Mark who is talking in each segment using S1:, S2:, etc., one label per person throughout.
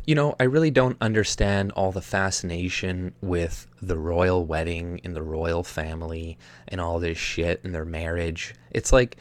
S1: I really don't understand all the fascination with the royal wedding and the royal family and all this shit and their marriage. It's like,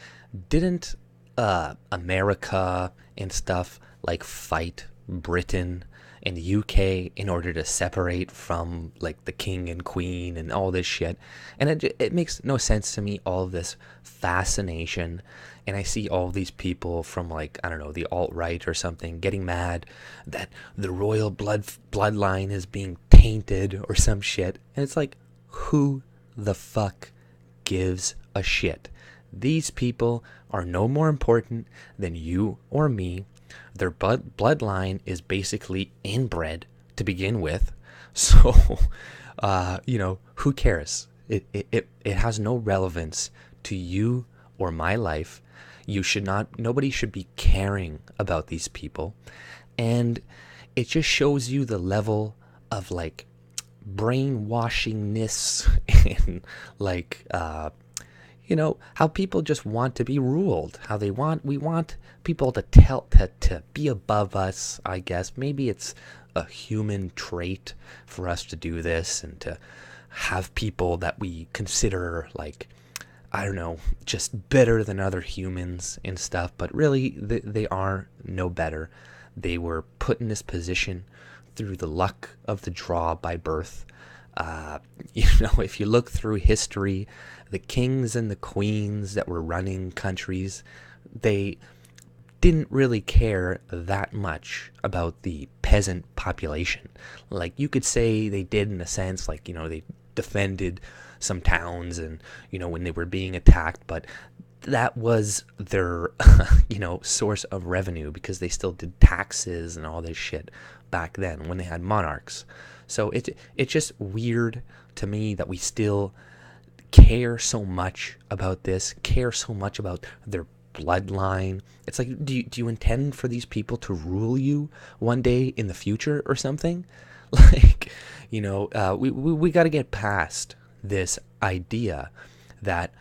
S1: didn't America and stuff like fight Britain and the UK in order to separate from like the king and queen and all this shit? And it makes no sense to me, all of this fascination. And I see all these people from, like, I don't know, the alt-right or something getting mad that the royal bloodline is being tainted or some shit. And it's like, who the fuck gives a shit? These people are no more important than you or me. Their bloodline is basically inbred to begin with. So, who cares? It has no relevance to you or my life. Nobody should be caring about these people. And it just shows you the level of like brainwashingness and like, how people just want to be ruled, how we want people to be above us, I guess. Maybe it's a human trait for us to do this and to have people that we consider like, I don't know, just better than other humans and stuff. But really, they are no better. They were put in this position through the luck of the draw by birth. If you look through history, the kings and the queens that were running countries, they didn't really care that much about the peasant population. Like, you could say they did in a sense, like, they defended some towns and, when they were being attacked, but that was their, source of revenue, because they still did taxes and all this shit back then when they had monarchs. So it's just weird to me that we still care so much about this, care so much about their bloodline. It's like, do you intend for these people to rule you one day in the future or something? Like, we got to get past this idea that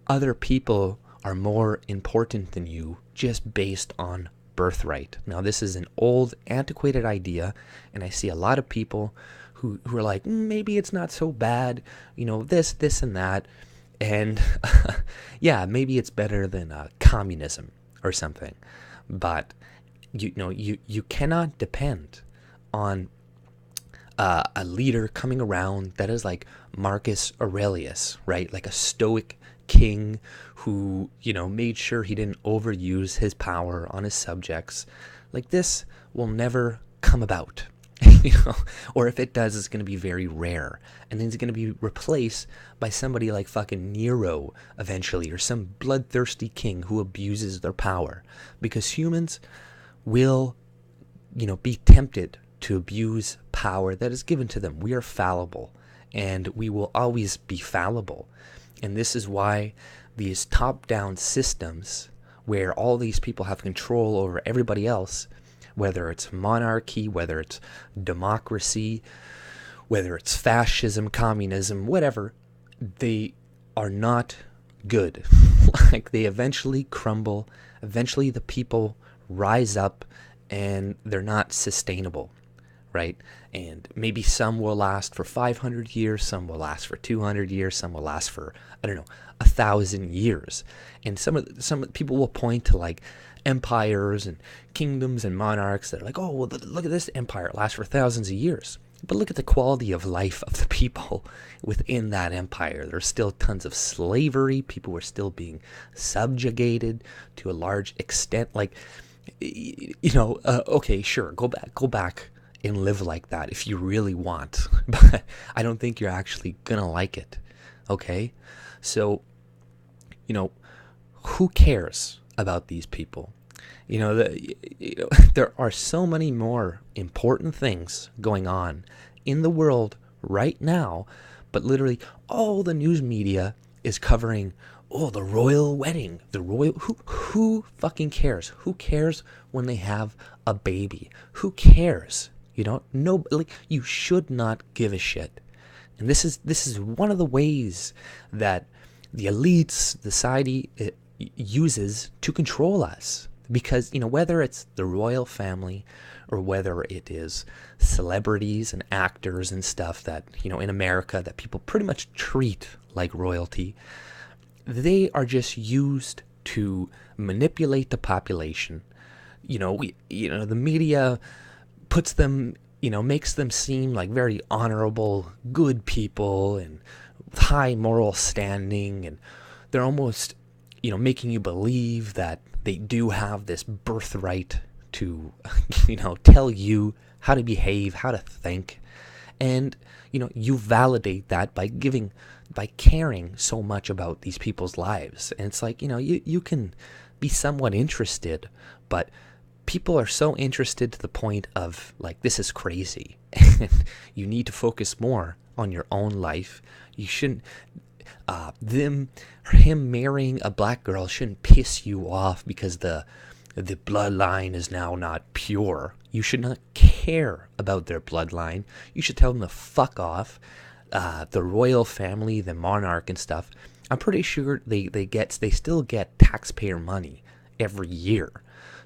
S1: other people are more important than you just based on birthright. Now, this is an old, antiquated idea, and I see a lot of people who are like, maybe it's not so bad, this, and that. And yeah, maybe it's better than communism or something. But, you cannot depend on a leader coming around that is like Marcus Aurelius, right? Like a stoic king who, made sure he didn't overuse his power on his subjects. Like, this will never come about. Or if it does, it's going to be very rare. And then it's going to be replaced by somebody like fucking Nero eventually, or some bloodthirsty king who abuses their power. Because humans will, be tempted to abuse power that is given to them. We are fallible, and we will always be fallible. And this is why these top-down systems, where all these people have control over everybody else, whether it's monarchy, whether it's democracy, whether it's fascism, communism, whatever, they are not good. Like, they eventually crumble. Eventually the people rise up, and they're not sustainable, right? And maybe some will last for 500 years, some will last for 200 years, some will last for, 1,000 years. And some people will point to like empires and kingdoms and monarchs that are like, oh, well, look at this empire, it lasts for thousands of years. But look at the quality of life of the people within that empire. There's still tons of slavery. People were still being subjugated to a large extent. Like, okay, sure, go back and live like that if you really want. But I don't think you're actually gonna like it. Okay? So, who cares about these people? There are so many more important things going on in the world right now, but literally all the news media is covering, the royal wedding, who fucking cares? Who cares when they have a baby? Who cares? No, like, you should not give a shit. And this is one of the ways that the elites, the society, uses to control us. Because, whether it's the royal family or whether it is celebrities and actors and stuff that, in America that people pretty much treat like royalty, they are just used to manipulate the population. The media puts them, makes them seem like very honorable, good people and high moral standing, and they're almost, making you believe that they do have this birthright to, tell you how to behave, how to think. And, you validate that by caring so much about these people's lives. And it's like, you can be somewhat interested, but people are so interested to the point of like, this is crazy. And you need to focus more on your own life. You shouldn't, him marrying a black girl shouldn't piss you off because the bloodline is now not pure. You should not care about their bloodline. You should tell them to fuck off. The royal family, the monarch and stuff, I'm pretty sure they still get taxpayer money every year.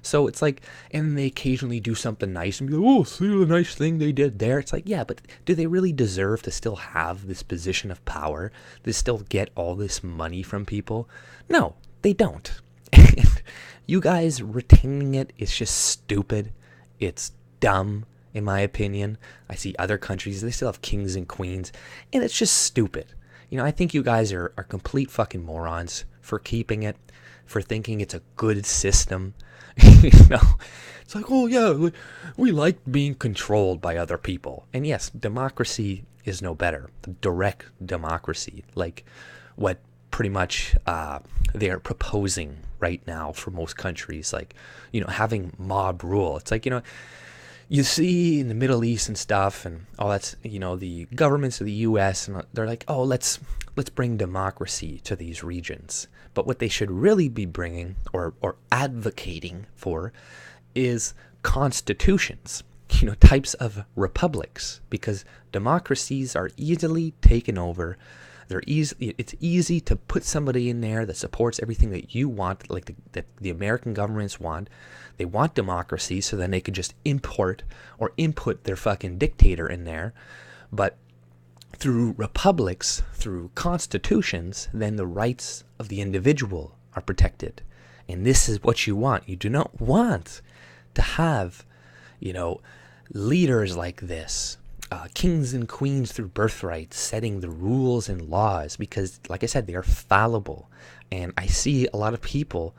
S1: So it's like, and they occasionally do something nice and be like, oh, see the nice thing they did there. It's like, yeah, but do they really deserve to still have this position of power? To still get all this money from people? No, they don't. And you guys retaining it is just stupid. It's dumb, in my opinion. I see other countries, they still have kings and queens, and it's just stupid. I think you guys are complete fucking morons for keeping it, for thinking it's a good system. It's like, oh yeah, we like being controlled by other people. And yes, democracy is no better. Direct democracy, like what pretty much they're proposing right now for most countries, like, having mob rule. It's like, you see in the Middle East and stuff, and all that's, the governments of the U.S., and they're like, oh, let's bring democracy to these regions. But what they should really be bringing or advocating for is constitutions, types of republics, because democracies are easily taken over. It's easy to put somebody in there that supports everything that you want, like that the American governments want. They want democracy, so then they could just import or input their fucking dictator in there. But through republics, through constitutions, then the rights of the individual are protected. And this is what you want. You do not want to have, leaders like this, kings and queens through birthright, setting the rules and laws, because, like I said, they are fallible. And I see a lot of people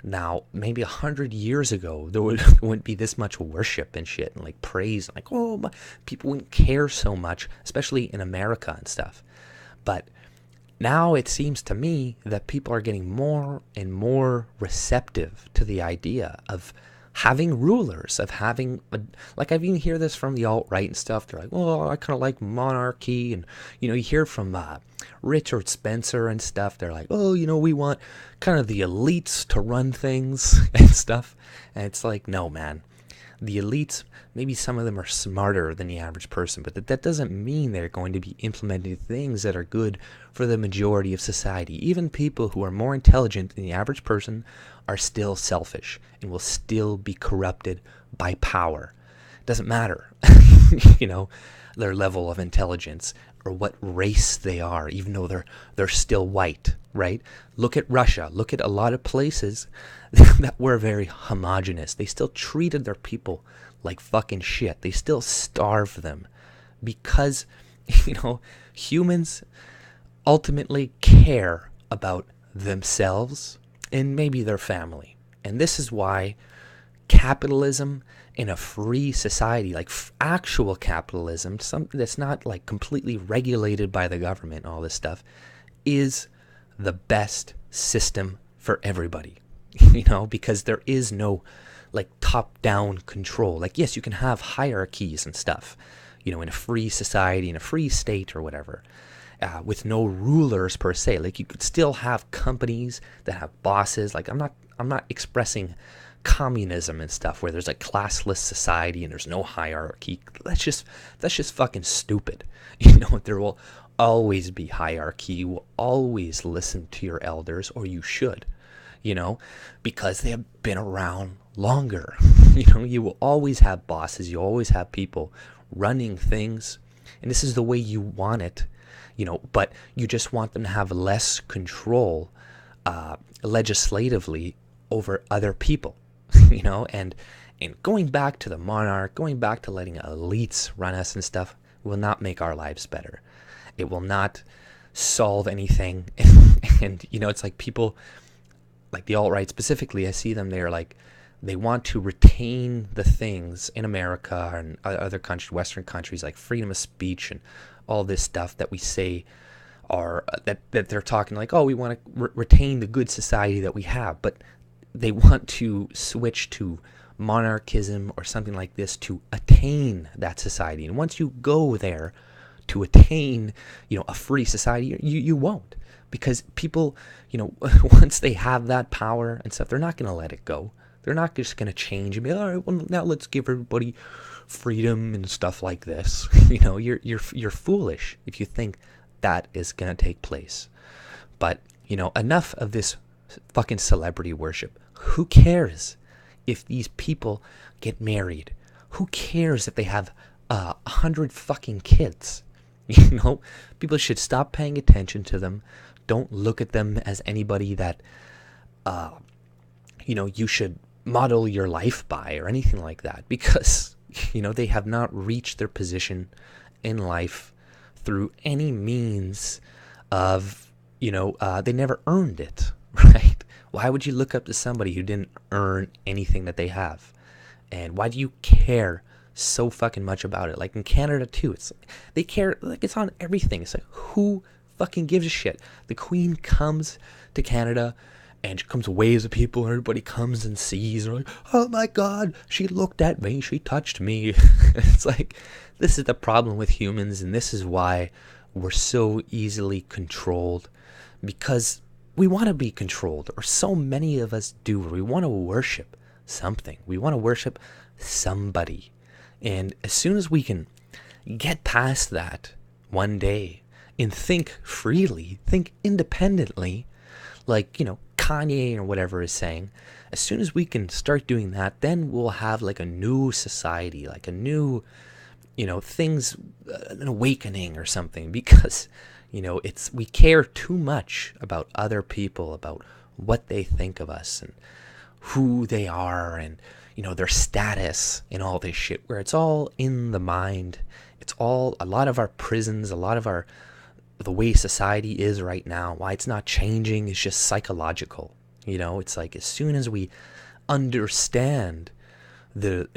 S1: now, maybe 100 years ago, there wouldn't be this much worship and shit and like praise, and like, oh, people wouldn't care so much, especially in America and stuff. But now it seems to me that people are getting more and more receptive to the idea of having rulers, of having, like, I've even hear this from the alt-right and stuff. They're like, oh, I kind of like monarchy. And, you hear from Richard Spencer and stuff. They're like, oh, we want kind of the elites to run things and stuff. And it's like, no, man. The elites, maybe some of them are smarter than the average person, but that doesn't mean they're going to be implementing things that are good for the majority of society. Even people who are more intelligent than the average person are still selfish and will still be corrupted by power. It doesn't matter, their level of intelligence or what race they are, even though they're still white, right? Look at Russia. Look at a lot of places that were very homogenous. They still treated their people like fucking shit. They still starve them because, humans ultimately care about themselves and maybe their family. And this is why capitalism in a free society, like actual capitalism, something that's not like completely regulated by the government, all this stuff, is the best system for everybody. Because there is no like top-down control. Like, yes, you can have hierarchies and stuff, in a free society, in a free state or whatever, with no rulers per se. Like, you could still have companies that have bosses. Like, I'm not expressing communism and stuff where there's a classless society and there's no hierarchy. That's just fucking stupid. There will always be hierarchy. You will always listen to your elders, or you should, because they have been around longer. You will always have bosses, you always have people running things, and this is the way you want it, but you just want them to have less control legislatively over other people. And going back to the monarch, going back to letting elites run us and stuff, will not make our lives better. It will not solve anything. And it's like people like the alt-right specifically, I see them, they're like, they want to retain the things in America and other countries, Western countries, like freedom of speech and all this stuff that we say are that they're talking like, oh, we want to retain the good society that we have, but they want to switch to monarchism or something like this to attain that society. And once you go there to attain, a free society, you won't, because people, once they have that power and stuff, they're not going to let it go. They're not just going to change and be, all right, well, now let's give everybody freedom and stuff like this. You're foolish if you think that is going to take place. But, enough of this fucking celebrity worship. Who cares if these people get married? Who cares if they have 100 fucking kids? People should stop paying attention to them. Don't look at them as anybody that, you should model your life by or anything like that, because, they have not reached their position in life through any means of, they never earned it, right? Why would you look up to somebody who didn't earn anything that they have? And why do you care so fucking much about it? Like in Canada too, it's like, they care, like it's on everything. It's like, who fucking gives a shit? The Queen comes to Canada and she comes waves of people, everybody comes and sees her like, oh my god, she looked at me, she touched me. It's like, this is the problem with humans, and this is why we're so easily controlled, because we want to be controlled, or so many of us do. We want to worship something. We want to worship somebody. And as soon as we can get past that one day and think freely, think independently, like, Kanye or whatever is saying, as soon as we can start doing that, then we'll have like a new society, like a new, things, an awakening or something, because, we care too much about other people, about what they think of us and who they are and, their status and all this shit, where it's all in the mind. It's all, a lot of our prisons, a lot of the way society is right now, why it's not changing is just psychological. It's like, as soon as we understand the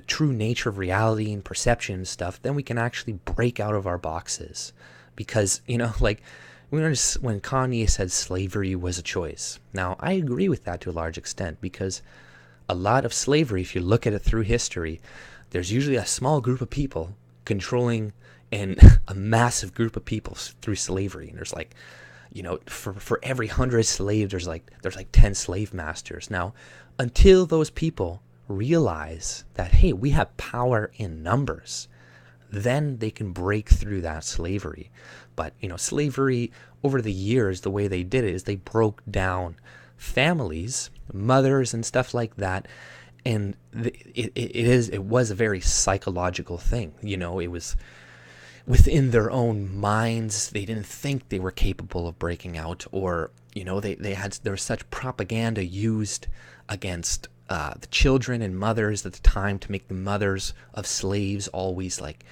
S1: true nature of reality and perception and stuff, then we can actually break out of our boxes. Because, like, when Kanye said slavery was a choice. Now, I agree with that to a large extent, because a lot of slavery, if you look at it through history, there's usually a small group of people controlling and a massive group of people through slavery. And there's like, for every 100 slaves, there's like 10 slave masters. Now, until those people realize that, hey, we have power in numbers, then they can break through that slavery. But, slavery over the years, the way they did it is they broke down families, mothers and stuff like that. And it was a very psychological thing. It was within their own minds. They didn't think they were capable of breaking out, or, there was such propaganda used against the children and mothers at the time to make the mothers of slaves always like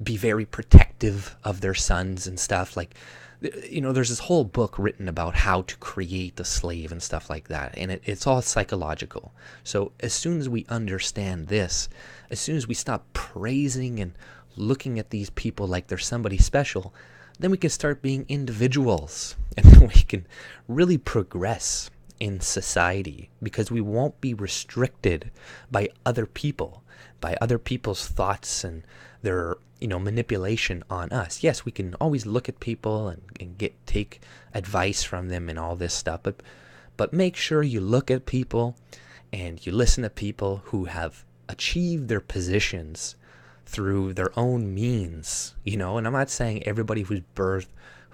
S1: be very protective of their sons and stuff. Like, there's this whole book written about how to create the slave and stuff like that, and it's all psychological. So as soon as we understand this, as soon as we stop praising and looking at these people like they're somebody special, then we can start being individuals, and then we can really progress in society, because we won't be restricted by other people, by other people's thoughts and their manipulation on us. Yes, we can always look at people and take advice from them and all this stuff, but make sure you look at people and you listen to people who have achieved their positions through their own means. And I'm not saying everybody who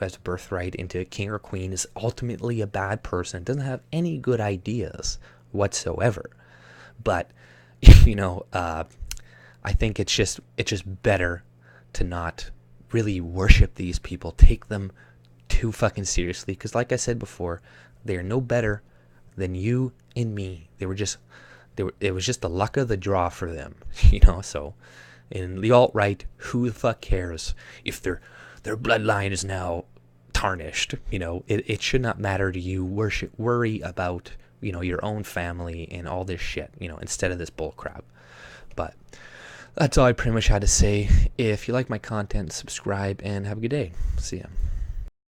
S1: has a birthright into a king or queen is ultimately a bad person, doesn't have any good ideas whatsoever. But I think it's just better to not really worship these people, take them too fucking seriously, because like I said before, they are no better than you and me. It was just the luck of the draw for them. So in the alt-right, who the fuck cares if their bloodline is now tarnished? It should not matter to you. Worry about your own family and all this shit, instead of this bull crap. But that's all I pretty much had to say. If you like my content, subscribe and have a good day. See ya.